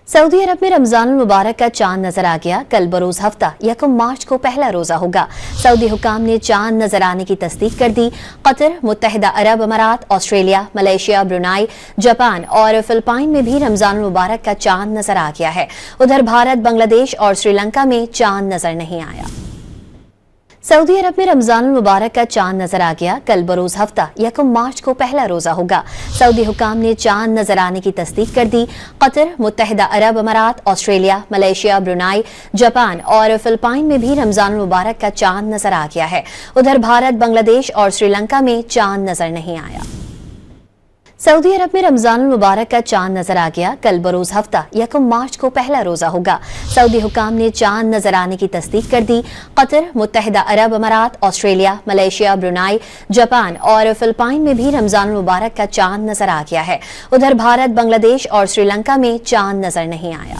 Saudi अरब में रमजानुल मुबारक का चांद नजर आ गया। कल बरोज हफ्ता 1 मार्च को पहला रोजा होगा। सऊदी हुकाम ने चांद नजर आने की तस्दीक कर दी। कतर, मुत्तहिदा अरब अमारात, ऑस्ट्रेलिया, मलेशिया, ब्रुनाई, जापान और फिलिपाइन में भी रमजानुल मुबारक का चांद नजर आ गया है। उधर भारत, बांग्लादेश और श्रीलंका में चांद नजर नहीं आया। सऊदी अरब में रमजानुल मुबारक का चांद नजर आ गया। कल बरोज हफ्ता 1 मार्च को पहला रोजा होगा। सऊदी हुकाम ने चांद नजर आने की तस्दीक कर दी। कतर, मुत्तहिदा अरब अमारात, ऑस्ट्रेलिया, मलेशिया, ब्रुनाई, जापान और फिलिपाइन में भी रमजानुल मुबारक का चांद नजर आ गया है। उधर भारत, बांग्लादेश और श्रीलंका में चांद नजर नहीं आया। सऊदी अरब में रमजानुल मुबारक का चांद नजर आ गया। कल बरोज हफ्ता 1 मार्च को पहला रोजा होगा। सऊदी हुकाम ने चांद नजर आने की तस्दीक कर दी। कतर, मुत्तहिदा अरब अमारात, ऑस्ट्रेलिया, मलेशिया, ब्रुनाई, जापान और फिलिपाइन में भी रमजानुल मुबारक का चांद नजर आ गया है। उधर भारत, बांग्लादेश और श्रीलंका में चांद नजर नहीं आया।